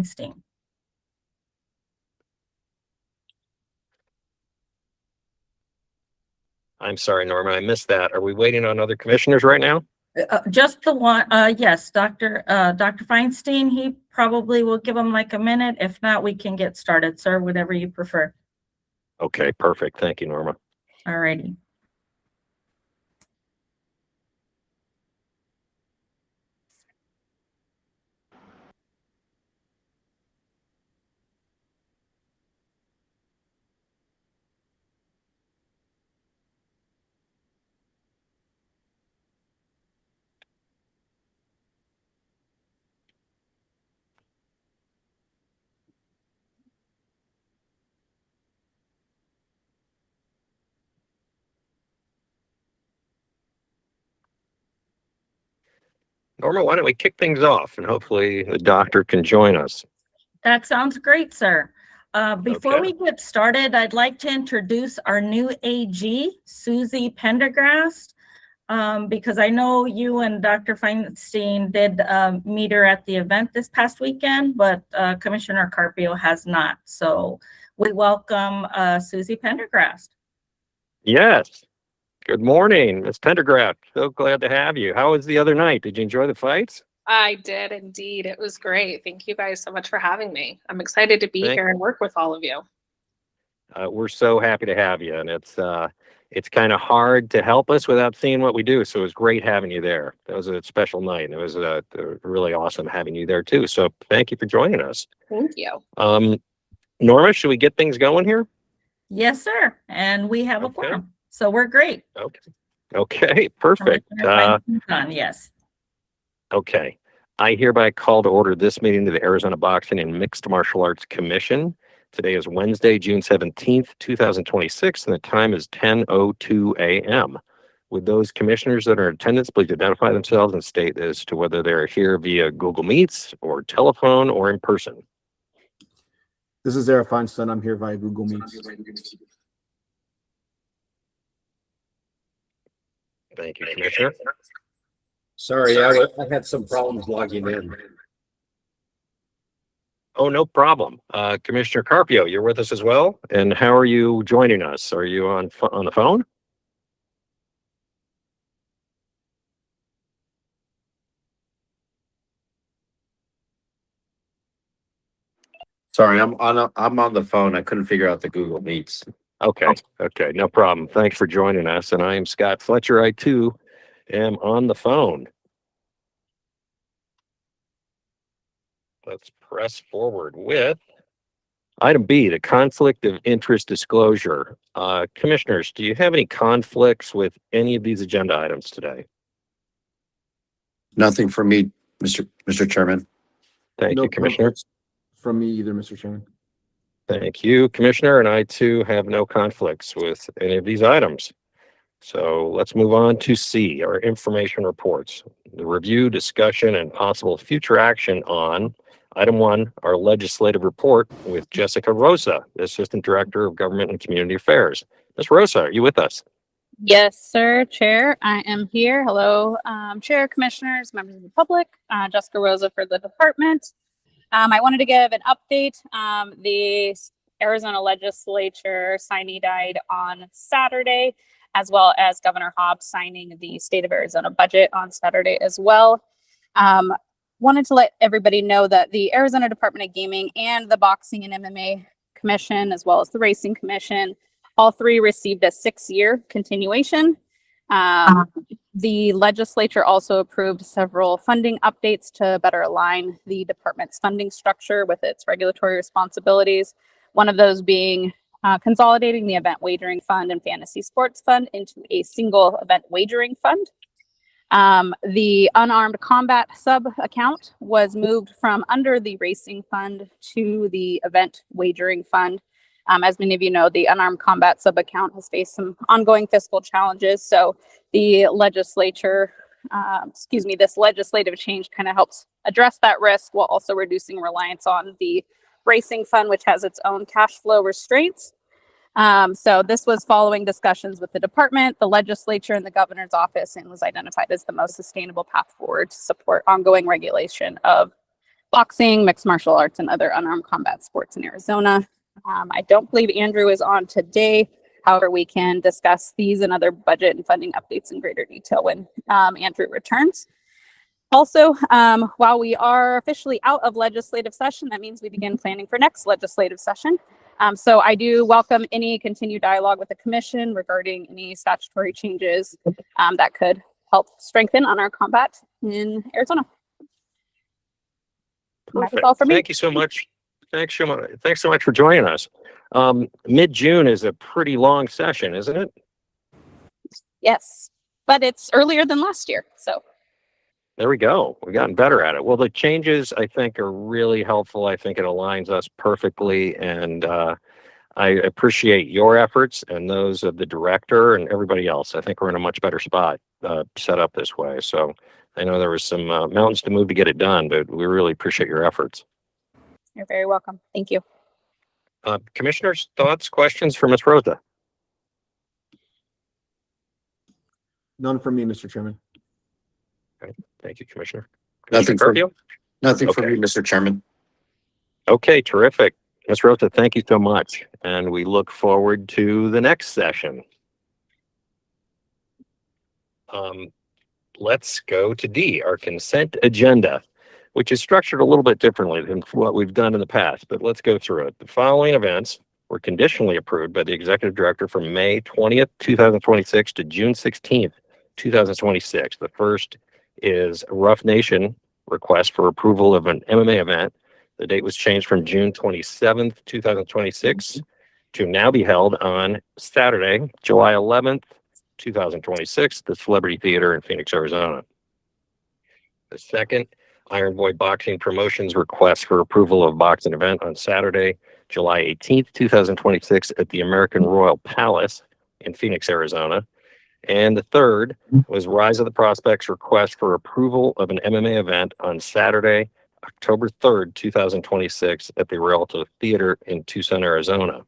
Feinstein. I'm sorry, Norma, I missed that. Are we waiting on other commissioners right now? Just the one, yes, Dr. Feinstein, he probably will give them like a minute. If not, we can get started, sir, whatever you prefer. Okay, perfect. Thank you, Norma. All righty. Norma, why don't we kick things off and hopefully the doctor can join us. That sounds great, sir. Before Okay. we get started, I'd like to introduce our new AG, Susie Pendergrast, because I know you and Dr. Feinstein did meet her at the event this past weekend, but Commissioner Carpio has not. So we welcome Susie Pendergrast. Yes. Good morning, Ms. Pendergraft. So glad to have you. How was the other night? Did you enjoy the fights? I did indeed. It was great. Thank you guys so much for having me. I'm excited to be here and work with all of you. We're so happy to have you, and it's kind of hard to help us without seeing what we do. So it was great having you there. That was a special night, and it was really awesome having you there too. So thank you for joining us. Thank you. Norma, should we get things going here? Yes, sir. And we have a quorum, so we're great. Okay, perfect. Yes. Okay. I hereby call to order this meeting of the Arizona Boxing and Mixed Martial Arts Commission. Today is Wednesday, June 17th, 2026, and the time is 10:02 a.m. Would those commissioners that are in attendance please identify themselves and state as to whether they're here via Google Meets or telephone or in person? This is Eric Feinstein. I'm here via Google Meets. Thank you, Commissioner. Sorry, I had some problems logging in. Oh, no problem. Commissioner Carpio, you're with us as well. And how are you joining us? Are you on the phone? Sorry, I'm on the phone. I couldn't figure out the Google Meets. Okay, no problem. Thanks for joining us. And I am Scott Fletcher. I too am on the phone. Let's press forward with item B, the conflict of interest disclosure. Commissioners, do you have any conflicts with any of these agenda items today? Nothing for me, Mr. Chairman. Thank you, Commissioner. From me either, Mr. Chairman. Thank you, Commissioner. And I too have no conflicts with any of these items. So let's move on to C, our information reports. The review, discussion, and possible future action on item 1, our legislative report with Jessica Rosa, the Assistant Director of Government and Community Affairs. Ms. Rosa, are you with us? Yes, sir. Chair, I am here. Hello, Chair, Commissioners, members of the public. Jessica Rosa for the department. I wanted to give an update. The Arizona legislature signee died on Saturday, as well as Governor Hobbs signing the state of Arizona budget on Saturday as well. Wanted to let everybody know that the Arizona Department of Gaming and the Boxing and MMA Commission, as well as the Racing Commission, all three received a 6-year continuation. The legislature also approved several funding updates to better align the department's funding structure with its regulatory responsibilities. One of those being consolidating the event wagering fund and fantasy sports fund into a single event wagering fund. The unarmed combat sub account was moved from under the racing fund to the event wagering fund. As many of you know, the unarmed combat sub account has faced some ongoing fiscal challenges. So the legislature, this legislative change kind of helps address that risk while also reducing reliance on the racing fund, which has its own cash flow restraints. So this was following discussions with the department, the legislature, and the governor's office, and was identified as the most sustainable path forward to support ongoing regulation of boxing, mixed martial arts, and other unarmed combat sports in Arizona. I don't believe Andrew is on today. However, we can discuss these and other budget and funding updates in greater detail when Andrew returns. Also, while we are officially out of legislative session, that means we begin planning for next legislative session. So I do welcome any continued dialogue with the commission regarding any statutory changes that could help strengthen honor combat in Arizona. That's all for me. Thank you so much. Thanks so much for joining us. Mid-June is a pretty long session, isn't it? Yes, but it's earlier than last year, so. There we go. We've gotten better at it. Well, the changes, I think, are really helpful. I think it aligns us perfectly, and I appreciate your efforts and those of the director and everybody else. I think we're in a much better spot set up this way. So I know there was some mountains to move to get it done, but we really appreciate your efforts. You're very welcome. Thank you. Commissioners, thoughts, questions for Ms. Rosa? None from me, Mr. Chairman. Thank you, Commissioner. Nothing Commissioner from, Curfew? nothing from Okay. me, Mr. Chairman. Okay, terrific. Ms. Rosa, thank you so much. And we look forward to the next session. Let's go to D, our consent agenda, which is structured a little bit differently than what we've done in the past, but let's go through it. The following events were conditionally approved by the executive director from May 20th, 2026 to June 16th, 2026. The first is a Rough Nation request for approval of an MMA event. The date was changed from June 27th, 2026 to now be held on Saturday, July 11th, 2026, the Celebrity Theater in Phoenix, Arizona. The second, Iron Boy Boxing Promotions request for approval of boxing event on Saturday, July 18th, 2026 at the American Royal Palace in Phoenix, Arizona. And the third was Rise of the Prospects request for approval of an MMA event on Saturday, October 3rd, 2026 at the Rialto Theater in Tucson, Arizona.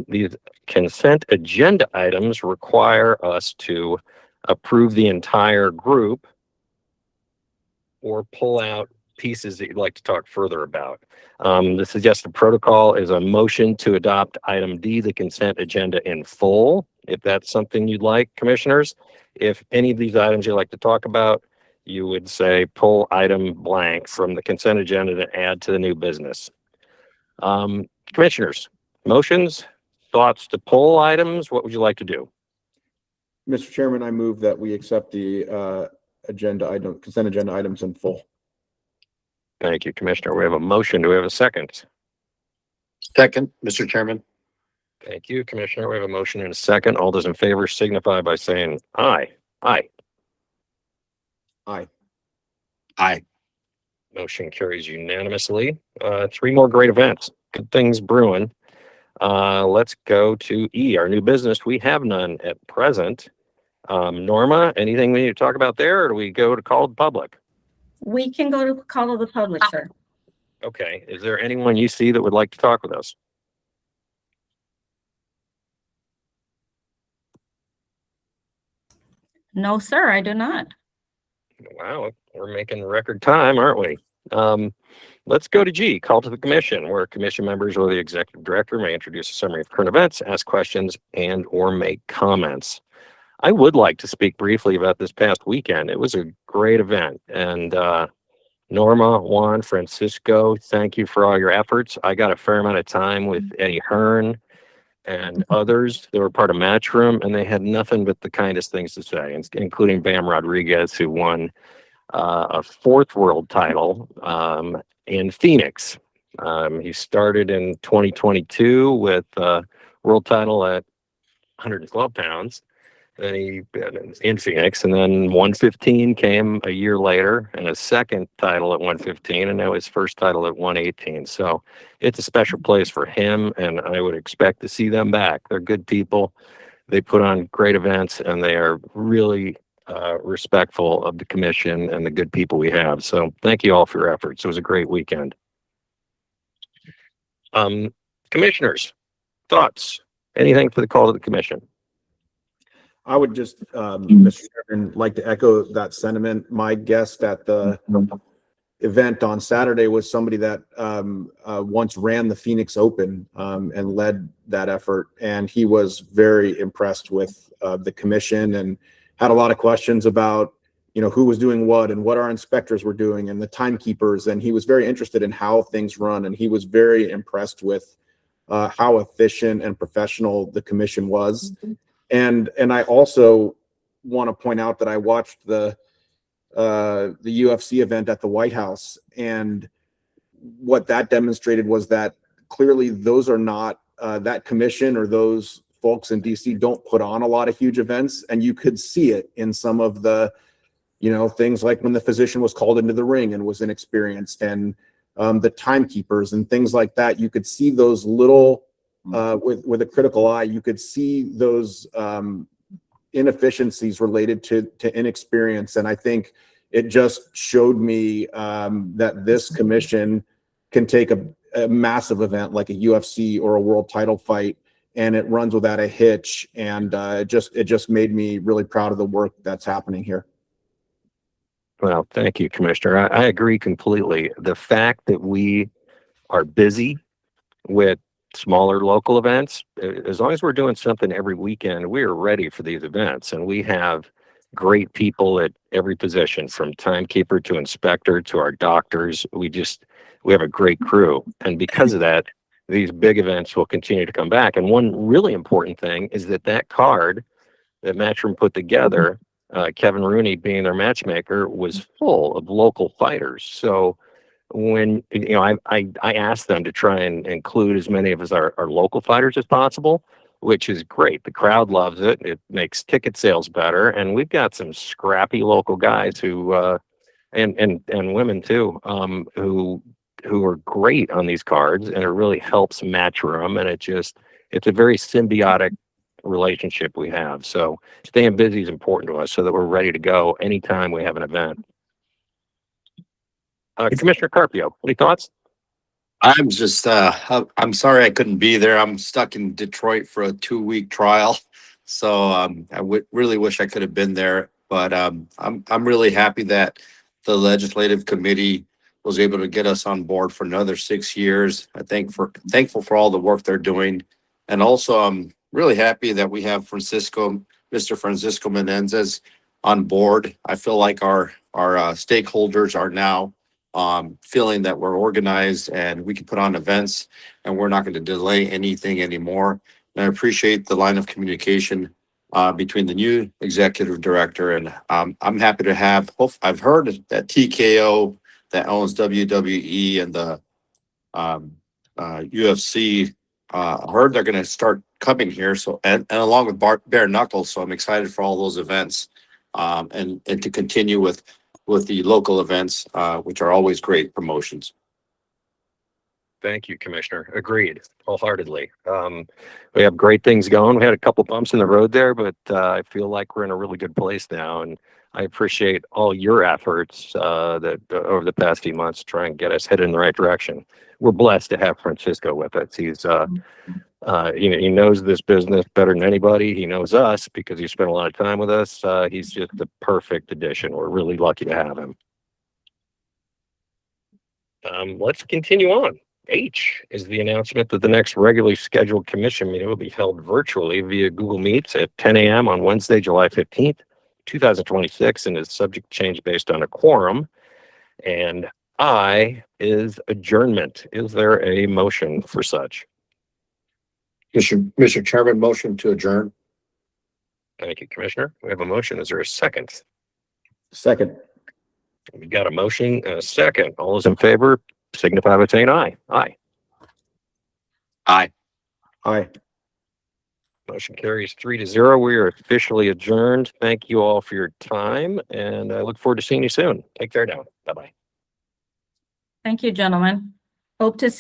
These consent agenda items require us to approve the entire group or pull out pieces that you'd like to talk further about. The suggested protocol is a motion to adopt item D, the consent agenda in full, if that's something you'd like, commissioners. If any of these items you'd like to talk about, you would say pull item blank from the consent agenda to add to the new business. Commissioners, motions, thoughts to pull items, what would you like to do? Mr. Chairman, I move that we accept the consent agenda items in full. Thank you, Commissioner. We have a motion. Do we have a second? Second, Mr. Chairman. Thank you, Commissioner. We have a motion and a second. All those in favor signify by saying aye. Aye. Aye. Aye. Motion carries unanimously. Three more great events. Good things brewing. Let's go to E, our new business. We have none at present. Norma, anything we need to talk about there, or do we go to call the public? We can go to call to the public, sir. Okay. Is there anyone you see that would like to talk with us? No, sir, I do not. Wow, we're making record time, aren't we? Let's go to G, call to the commission, where commission members or the executive director may introduce a summary of current events, ask questions, and or make comments. I would like to speak briefly about this past weekend. It was a great event. And Norma, Juan, Francisco, thank you for all your efforts. I got a fair amount of time with Eddie Hearn and others that were part of Matchroom, and they had nothing but the kindest things to say, including Bam Rodriguez, who won a fourth world title in Phoenix. He started in 2022 with a world title at 112 pounds. Then he in Phoenix, and then 115 came a year later, and his second title at 115, and now his first title at 118. So it's a special place for him, and I would expect to see them back. They're good people. They put on great events, and they are really respectful of the commission and the good people we have. So thank you all for your efforts. It was a great weekend. Commissioners, thoughts? Anything for the call to the commission? I would just, Mr. Chairman, like to echo that sentiment. My guest at the event on Saturday was somebody that once ran the Phoenix Open and led that effort. And he was very impressed with the commission and had a lot of questions about, you know, who was doing what and what our inspectors were doing and the timekeepers. And he was very interested in how things run. And he was very impressed with how efficient and professional the commission was. And I also want to point out that I watched the UFC event at the White House, and what that demonstrated was that clearly those are not that commission or those folks in DC don't put on a lot of huge events, and you could see it in some of the, you know, things like when the physician was called into the ring and was inexperienced, and the timekeepers and things like that. You could see those little with a critical eye. You could see those inefficiencies related to inexperience, and I think it just showed me that this commission can take a massive event like a UFC or a world title fight, and it runs without a hitch. And it just made me really proud of the work that's happening here. Well, thank you, Commissioner. I agree completely. The fact that we are busy with smaller local events, as long as we're doing something every weekend, we are ready for these events. And we have great people at every position, from timekeeper to inspector to our doctors. We have a great crew. And because of that, these big events will continue to come back. And one really important thing is that card that Matchroom put together, Kevin Rooney being their matchmaker, was full of local fighters. So when, you know, I asked them to try and include as many of our local fighters as possible, which is great. The crowd loves it. It makes ticket sales better. And we've got some scrappy local guys who, and women too, who are great on these cards, and it really helps Matchroom. And it's a very symbiotic relationship we have. So staying busy is important to us so that we're ready to go anytime we have an event. Commissioner Carpio, any thoughts? I'm just, I'm sorry I couldn't be there. I'm stuck in Detroit for a 2-week trial. So I really wish I could have been there, but I'm really happy that the legislative committee was able to get us on board for another 6 years. Thankful for all the work they're doing. And also I'm really happy that we have Mr. Francisco Menendez on board. I feel like our stakeholders are now feeling that we're organized and we can put on events and we're not going to delay anything anymore. And I appreciate the line of communication between the new executive director, and I'm happy to have, I've heard that TKO that owns WWE and the UFC, heard they're going to start coming here. So, and along with Bare Knuckles. So I'm excited for all those events and to continue with the local events, which are always great promotions. Thank you, Commissioner. Agreed, wholeheartedly. We have great things going. We had a couple bumps in the road there, but I feel like we're in a really good place now. And I appreciate all your efforts that over the past few months to try and get us headed in the right direction. We're blessed to have Francisco with us. He's he knows this business better than anybody. He knows us because he spent a lot of time with us. He's just the perfect addition. We're really lucky to have him. Let's continue on. H is the announcement that the next regularly scheduled commission meeting will be held virtually via Google Meets at 10 a.m. on Wednesday, July 15th, 2026, and is subject to change based on a quorum. And I is adjournment. Is there a motion for such? Mr. Chairman, motion to adjourn. Thank you, Commissioner. We have a motion. Is there a second? Second. We got a motion and a second. All those in favor signify by saying aye. Aye. Aye. Aye. Motion carries 3-0. We are officially adjourned. Thank you all for your time, and I look forward to seeing you soon. Take care now. Bye-bye. Thank you, gentlemen. Hope to see